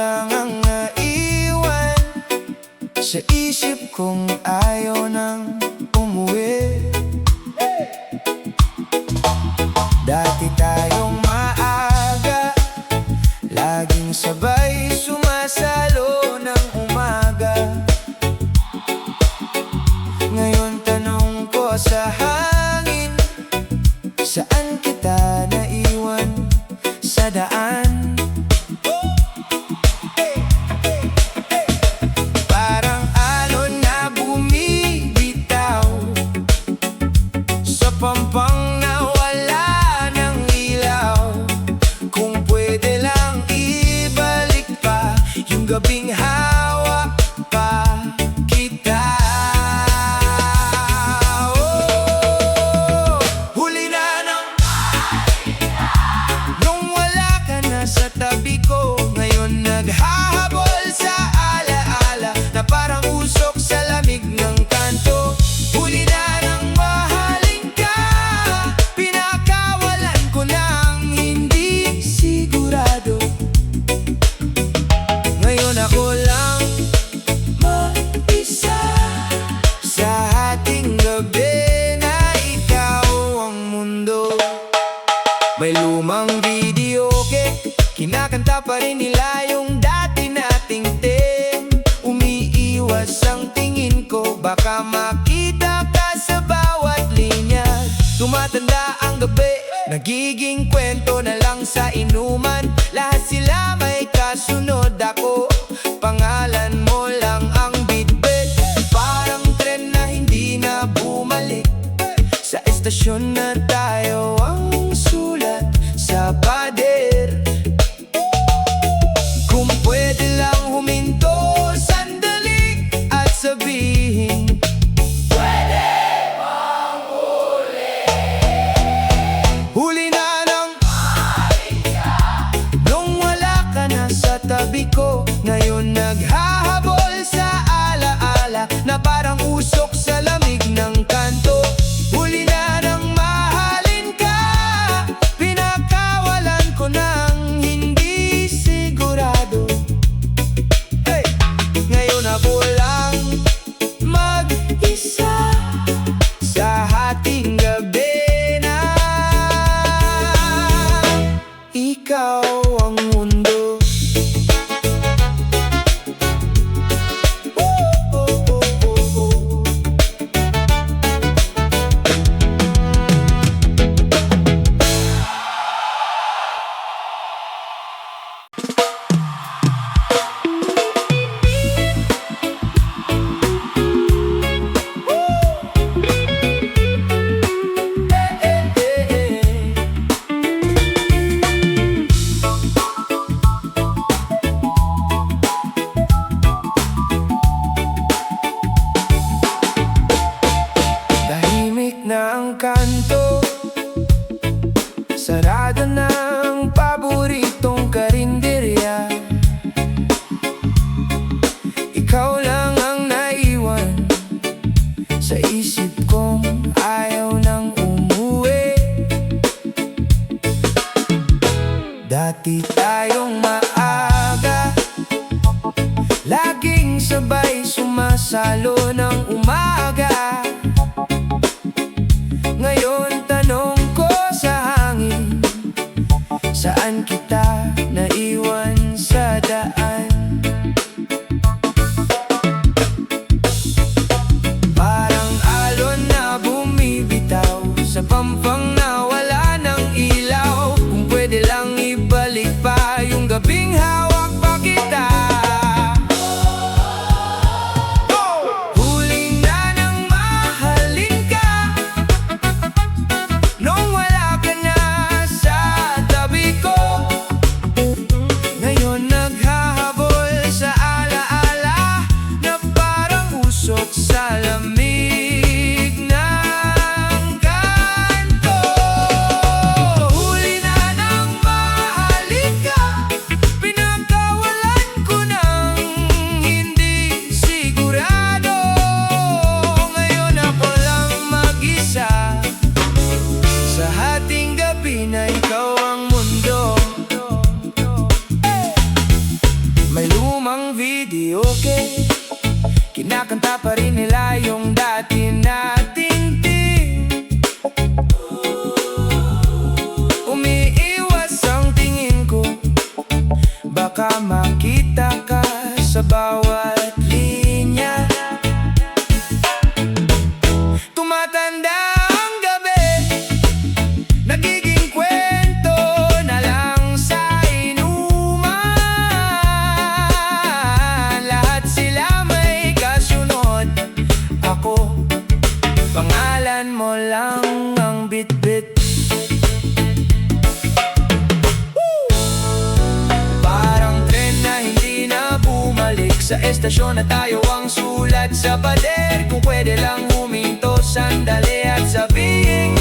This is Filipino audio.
lang ang naiwan sa isip kong ayaw nang umuwi. Dati tayong maaga, laging sabay sumasalo ng umaga. Ngayon tanong ko sa hangin, saan kita naiwan? Sa daan. Parang alon na bumibitaw sa pampang na wala ng ilaw. Kung pwede lang ibalik pa yung gabing hawak pa kita. Huli na ng nung wala ka na sa tabi ko. Ngayon naghahabol sa alaala na parang usok sa lamig ng kanto. Huli na ng mahalin ka, pinakawalan ko ng hindi sigurado. Ngayon ako lang mag-isa sa ating gabi na ikaw ang mundo. May lumang video kinakanta pa rin nila yung dati nating theme. Umiiwas ang tingin ko, baka makita ka sa bawat linya. Tumatanda ang gabi, nagiging kwento na lang sa inuman. Lahat sila may kasunod, ako pangalan mo lang ang bitbit. Parang tren na hindi na bumalik, sa estasyon na tayo ang sulat sa pader. Kung pwede lang huminto sandali at sabihin, pwede bang huli? Huli na ng nung wala ka na sa tabi ko. Ngayon naghahabol sa alaala na parang usok sa lamig ng kanto. Huli na ng mahalin ka, pinakawalan ko ng hindi sigurado. Hey! Ngayon ako lang mag-isa sa ating gabi na ikaw ang mundo. Tahimik na ang kanto, sarado na ang paboritong karinderya. Ikaw lang ang naiwan sa isip kong ayaw nang umuwi. Dati tayong maaga, laging sabay sumasalo ng umaga. Ngayon tanong ko sa hangin, saan kita naiwan? Sa daan. Parang alon na bumibitaw sa pampang na wala ng ilaw. Kung pwede lang ibalik pa yung gabing hawak pa kita. Huli na ng baka makita ka sa bawat linya. Tumatanda ang gabi, nagiging kwento na lang sa inuman. Lahat sila may kasunod, ako, pangalan mo lang ang bitbit. Parang tren na hindi na bumalik sa estasyon na tayo ang sulat sa pader. Kung pwede lang huminto sandali at sabihin